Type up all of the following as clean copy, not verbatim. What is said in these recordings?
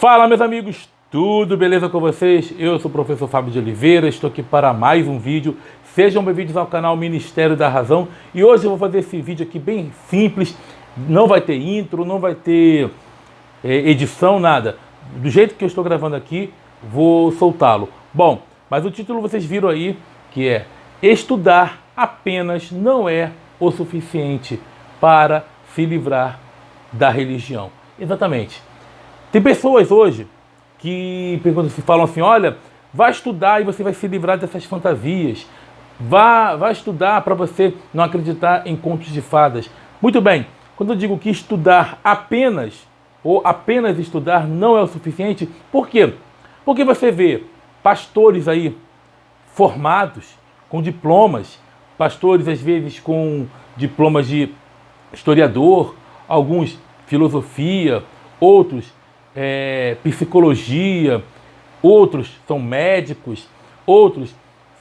Fala, meus amigos, tudo beleza com vocês? Eu sou o professor Fábio de Oliveira, estou aqui para mais um vídeo. Sejam bem-vindos ao canal Ministério da Razão. E hoje eu vou fazer esse vídeo aqui bem simples. Não vai ter intro, não vai ter edição, nada. Do jeito que eu estou gravando aqui, vou soltá-lo. Bom, mas o título vocês viram aí, que é Estudar apenas não é o suficiente para se livrar da religião. Exatamente. Tem pessoas hoje que falam assim, olha, vai estudar e você vai se livrar dessas fantasias. Vai estudar para você não acreditar em contos de fadas. Muito bem, quando eu digo que estudar apenas, ou apenas estudar não é o suficiente, por quê? Porque você vê pastores aí formados, com diplomas, pastores às vezes com diplomas de historiador, alguns filosofia, outros psicologia, outros são médicos, outros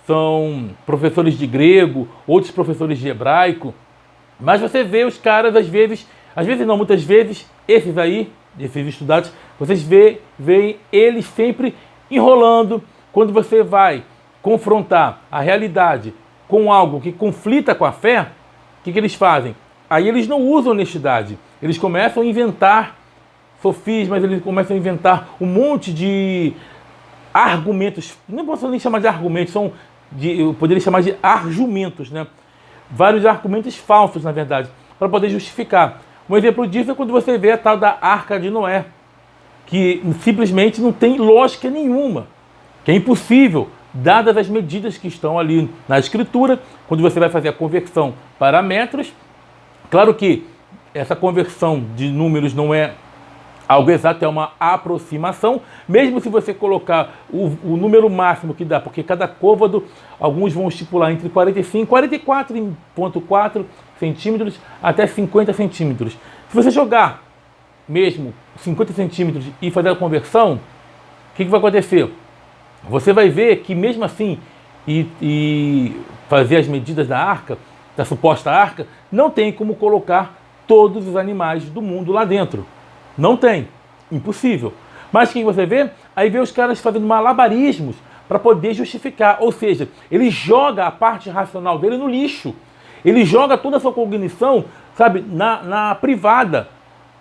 são professores de grego, outros professores de hebraico, mas você vê os caras às vezes não, muitas vezes, esses estudantes, vocês veem eles sempre enrolando. Quando você vai confrontar a realidade com algo que conflita com a fé, o que eles fazem? Aí eles não usam honestidade, eles começam a inventar sofismas, eles começam a inventar um monte de argumentos, não posso nem chamar de argumentos, eu poderia chamar de argumentos, né? Vários argumentos falsos, na verdade, para poder justificar. Um exemplo disso é quando você vê a tal da Arca de Noé, que simplesmente não tem lógica nenhuma, que é impossível, dadas as medidas que estão ali na Escritura, quando você vai fazer a conversão para metros. Claro que essa conversão de números não é algo exato, é uma aproximação, mesmo se você colocar o número máximo que dá, porque cada côvado, alguns vão estipular entre 45 e 44,4 centímetros até 50 centímetros. Se você jogar mesmo 50 centímetros e fazer a conversão, o que vai acontecer? Você vai ver que mesmo assim, e fazer as medidas da arca, da suposta arca, não tem como colocar todos os animais do mundo lá dentro. Não tem. Impossível. Mas o que você vê? Aí vê os caras fazendo malabarismos para poder justificar. Ou seja, ele joga a parte racional dele no lixo. Ele joga toda a sua cognição, sabe, na privada,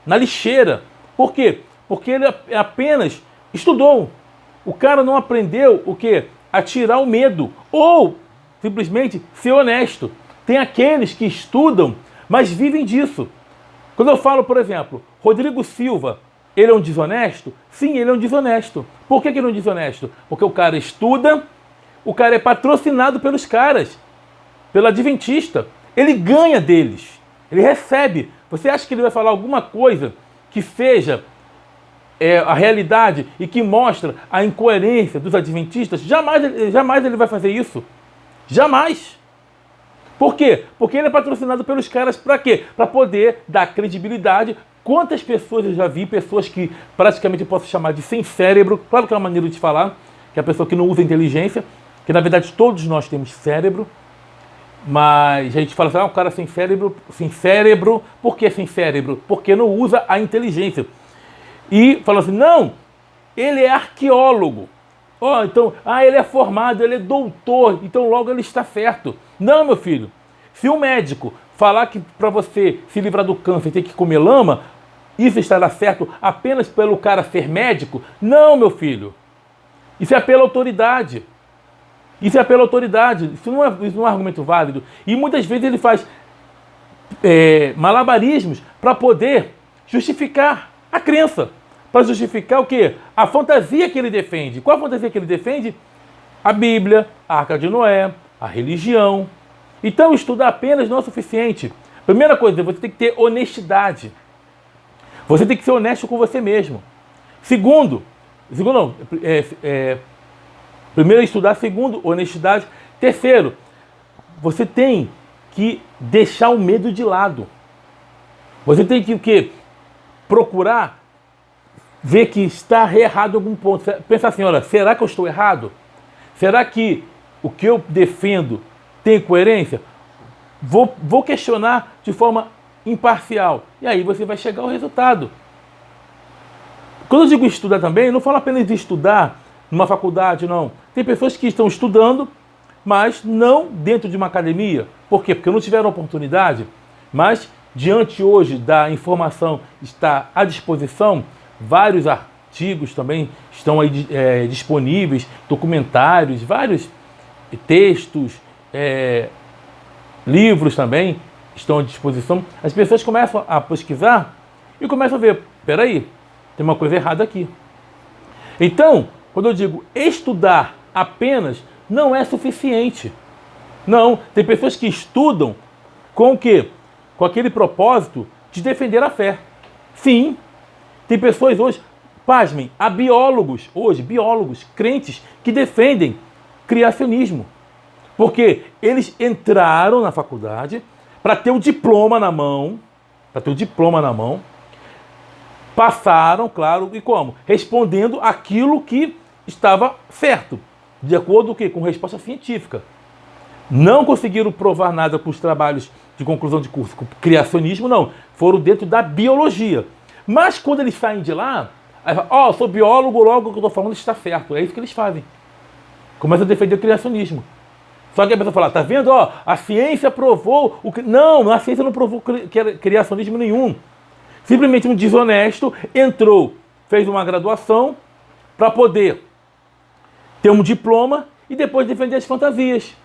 na lixeira. Por quê? Porque ele apenas estudou. O cara não aprendeu o quê? A tirar o medo. Ou simplesmente ser honesto. Tem aqueles que estudam, mas vivem disso. Quando eu falo, por exemplo, Rodrigo Silva, ele é um desonesto? Sim, ele é um desonesto. Por que ele é um desonesto? Porque o cara estuda, o cara é patrocinado pelos caras, pela Adventista. Ele ganha deles, ele recebe. Você acha que ele vai falar alguma coisa que seja a realidade e que mostra a incoerência dos Adventistas? Jamais ele vai fazer isso. Jamais. Por quê? Porque ele é patrocinado pelos caras para quê? Para poder dar credibilidade. Quantas pessoas eu já vi, pessoas que praticamente eu posso chamar de sem cérebro, claro que é uma maneira de falar, que é a pessoa que não usa inteligência, que na verdade todos nós temos cérebro, mas a gente fala assim, o cara sem cérebro, por que sem cérebro? Porque não usa a inteligência. E fala assim, não, ele é arqueólogo. Então, ele é formado, ele é doutor, então logo ele está certo. Não, meu filho. Se um médico falar que para você se livrar do câncer tem que comer lama, isso estará certo apenas pelo cara ser médico? Não, meu filho. Isso é pela autoridade. Isso não é um argumento válido. E muitas vezes ele faz malabarismos para poder justificar a crença. Para justificar o quê? A fantasia que ele defende. Qual a fantasia que ele defende? A Bíblia, a Arca de Noé, a religião. Então, estudar apenas não é o suficiente. Primeira coisa, você tem que ter honestidade. Você tem que ser honesto com você mesmo. Primeiro, estudar. Segundo, honestidade. Terceiro, você tem que deixar o medo de lado. Você tem que o quê? Procurar ver que está errado em algum ponto. Pensa assim, olha, será que eu estou errado? Será que o que eu defendo tem coerência? Vou questionar de forma imparcial. E aí você vai chegar ao resultado. Quando eu digo estudar também, eu não falo apenas de estudar numa faculdade, não. Tem pessoas que estão estudando, mas não dentro de uma academia. Por quê? Porque não tiveram oportunidade. Mas, diante hoje da informação está à disposição, vários artigos também estão aí disponíveis, documentários, vários textos, livros também estão à disposição. As pessoas começam a pesquisar e começam a ver, peraí, tem uma coisa errada aqui. Então, quando eu digo estudar apenas, não é suficiente. Não, tem pessoas que estudam com o quê? Com aquele propósito de defender a fé. Sim, tem pessoas hoje, pasmem, há biólogos hoje, biólogos, crentes, que defendem criacionismo. Porque eles entraram na faculdade para ter o diploma na mão, passaram, claro, e como? Respondendo aquilo que estava certo, de acordo com resposta científica. Não conseguiram provar nada com os trabalhos de conclusão de curso, com criacionismo, não. Foram dentro da biologia. Mas quando eles saem de lá, aí falam, sou biólogo, logo o que eu estou falando está certo. É isso que eles fazem. Começam a defender o criacionismo. Só que a pessoa fala, tá vendo? A ciência provou o que... Não, a ciência não provou criacionismo nenhum. Simplesmente um desonesto entrou, fez uma graduação para poder ter um diploma e depois defender as fantasias.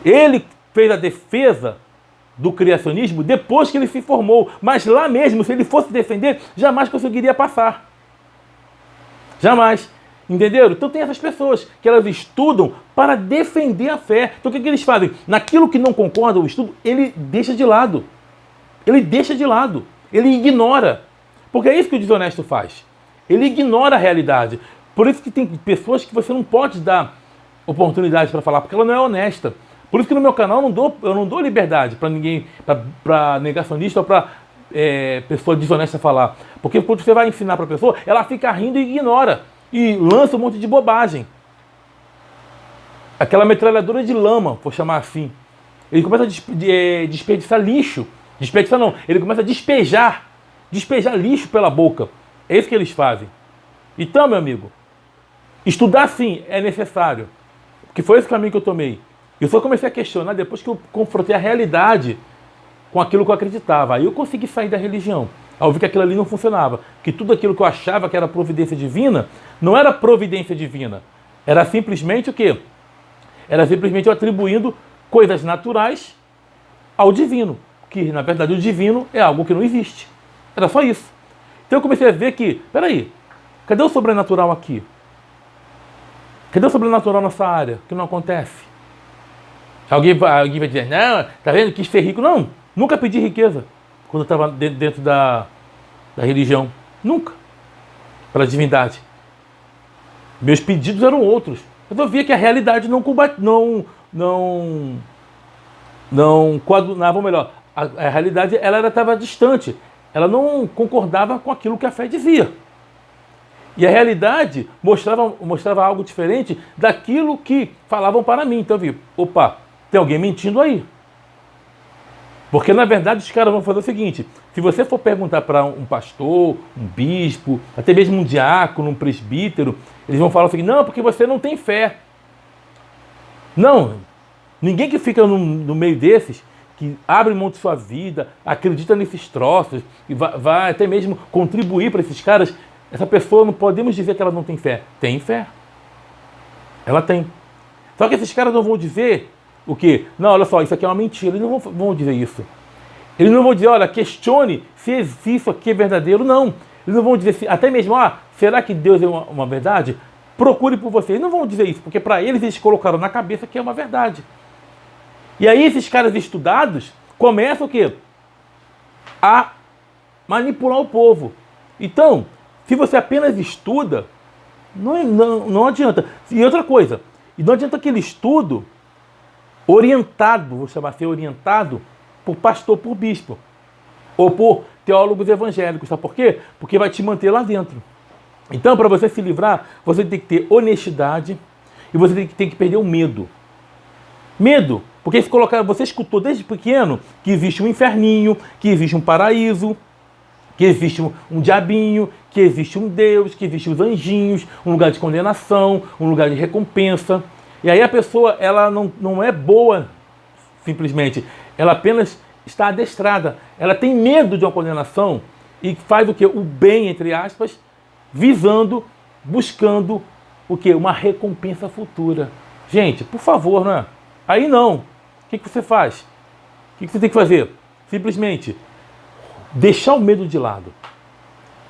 Ele fez a defesa do criacionismo depois que ele se formou, mas lá mesmo, se ele fosse defender, jamais conseguiria passar. Jamais. Entenderam? Então tem essas pessoas que elas estudam para defender a fé. Então o que eles fazem? Naquilo que não concorda o estudo, ele deixa de lado. Ele deixa de lado. Ele ignora. Porque é isso que o desonesto faz. Ele ignora a realidade. Por isso que tem pessoas que você não pode dar oportunidade para falar, porque ela não é honesta. Por isso que no meu canal eu não dou liberdade para ninguém, para negacionista ou para pessoa desonesta falar. Porque quando você vai ensinar para a pessoa, ela fica rindo e ignora. E lança um monte de bobagem. Aquela metralhadora de lama, vou chamar assim. Ele começa a desperdiçar lixo. Desperdiçar não, ele começa a despejar lixo pela boca. É isso que eles fazem. Então, meu amigo, estudar sim é necessário. Porque foi esse caminho que eu tomei. Eu só comecei a questionar depois que eu confrontei a realidade com aquilo que eu acreditava. Aí eu consegui sair da religião. Ao ver que aquilo ali não funcionava. Que tudo aquilo que eu achava que era providência divina, não era providência divina. Era simplesmente o quê? Era simplesmente eu atribuindo coisas naturais ao divino. Que, na verdade, o divino é algo que não existe. Era só isso. Então eu comecei a ver que, peraí, cadê o sobrenatural aqui? Cadê o sobrenatural nessa área? Que não acontece. Alguém vai dizer, não, tá vendo, quis ser rico. Não, nunca pedi riqueza quando eu estava dentro da religião. Nunca. Para a divindade. Meus pedidos eram outros. Mas eu via que a realidade não coadunava, ou melhor, a realidade ela estava distante. Ela não concordava com aquilo que a fé dizia. E a realidade mostrava algo diferente daquilo que falavam para mim. Então eu vi, opa, tem alguém mentindo aí. Porque, na verdade, os caras vão fazer o seguinte, se você for perguntar para um pastor, um bispo, até mesmo um diácono, um presbítero, eles vão falar o seguinte, não, porque você não tem fé. Não, ninguém que fica no meio desses, que abre mão de sua vida, acredita nesses troços, e vai até mesmo contribuir para esses caras, essa pessoa não podemos dizer que ela não tem fé. Tem fé. Ela tem. Só que esses caras não vão dizer o quê? Não, olha só, isso aqui é uma mentira. Eles não vão dizer isso. Eles não vão dizer, olha, questione se isso aqui é verdadeiro. Não. Eles não vão dizer, até mesmo, será que Deus é uma verdade? Procure por você. Eles não vão dizer isso, porque para eles colocaram na cabeça que é uma verdade. E aí esses caras estudados começam o quê? A manipular o povo. Então, se você apenas estuda, não adianta. E outra coisa, e não adianta aquele estudo orientado, vou chamar assim, orientado por pastor, por bispo, ou por teólogos evangélicos. Sabe por quê? Porque vai te manter lá dentro. Então, para você se livrar, você tem que ter honestidade e você tem que perder o medo. Medo, porque você escutou desde pequeno que existe um inferninho, que existe um paraíso. que existe um diabinho, que existe um Deus, que existe os anjinhos, um lugar de condenação, um lugar de recompensa. E aí a pessoa, ela não é boa simplesmente, ela apenas está adestrada. Ela tem medo de uma condenação e faz o quê? O bem, entre aspas, visando, buscando o quê? Uma recompensa futura. Gente, por favor, não é? Aí não. O que você faz? O que você tem que fazer? Simplesmente deixar o medo de lado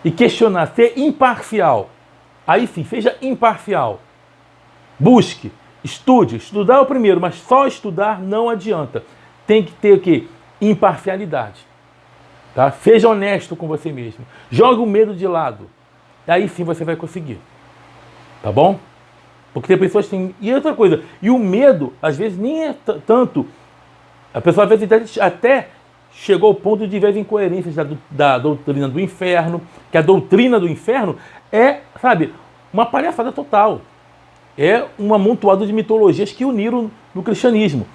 e questionar, ser imparcial. Aí sim, seja imparcial. Busque, estude. Estudar é o primeiro, mas só estudar não adianta. Tem que ter o quê? Imparcialidade. Tá? Seja honesto com você mesmo. Jogue o medo de lado. Aí sim você vai conseguir. Tá bom? Porque tem pessoas que têm... E outra coisa, e o medo, às vezes, nem é tanto... A pessoa, às vezes, até chegou ao ponto de ver as incoerências da doutrina do inferno, que a doutrina do inferno é, sabe, uma palhaçada total. É um amontoado de mitologias que uniram no cristianismo.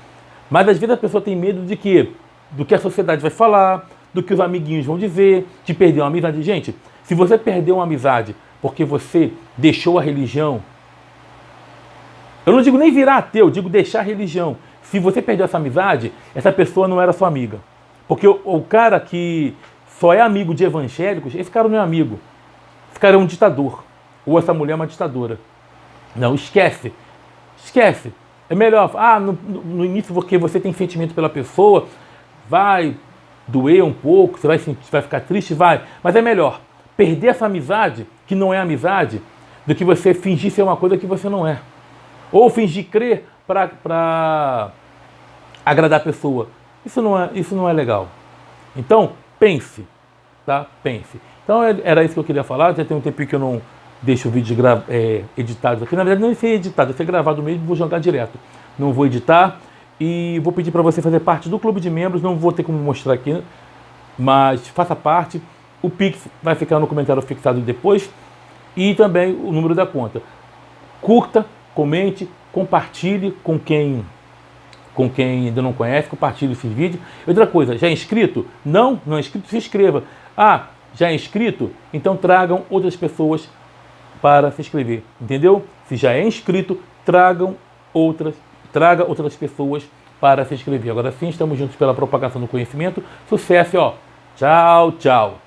Mas, às vezes, a pessoa tem medo de quê? Do que a sociedade vai falar, do que os amiguinhos vão dizer, de perder uma amizade. Gente, se você perdeu uma amizade porque você deixou a religião, eu não digo nem virar ateu, eu digo deixar a religião. Se você perdeu essa amizade, essa pessoa não era sua amiga. Porque o cara que só é amigo de evangélicos, esse cara não é amigo. Esse cara é um ditador. Ou essa mulher é uma ditadora. Não, esquece. Esquece. É melhor, no início, porque você tem sentimento pela pessoa, vai doer um pouco, você vai ficar triste, vai. Mas é melhor perder essa amizade, que não é amizade, do que você fingir ser uma coisa que você não é. Ou fingir crer para agradar a pessoa. Isso não é legal. Então, pense. Tá? Pense. Então, era isso que eu queria falar. Já tem um tempinho que eu não deixo o vídeo editado aqui. Na verdade, não é editado, é ser gravado mesmo, vou jogar direto. Não vou editar. E vou pedir para você fazer parte do clube de membros. Não vou ter como mostrar aqui, mas faça parte. O Pix vai ficar no comentário fixado depois. E também o número da conta. Curta, comente, compartilhe com quem ainda não conhece, compartilhe esse vídeo. Outra coisa, já é inscrito? Não é inscrito? Se inscreva. Já é inscrito? Então tragam outras pessoas para se inscrever, entendeu? Se já é inscrito, traga outras pessoas para se inscrever. Agora sim, estamos juntos pela propagação do conhecimento. Sucesso, ó. Tchau, tchau.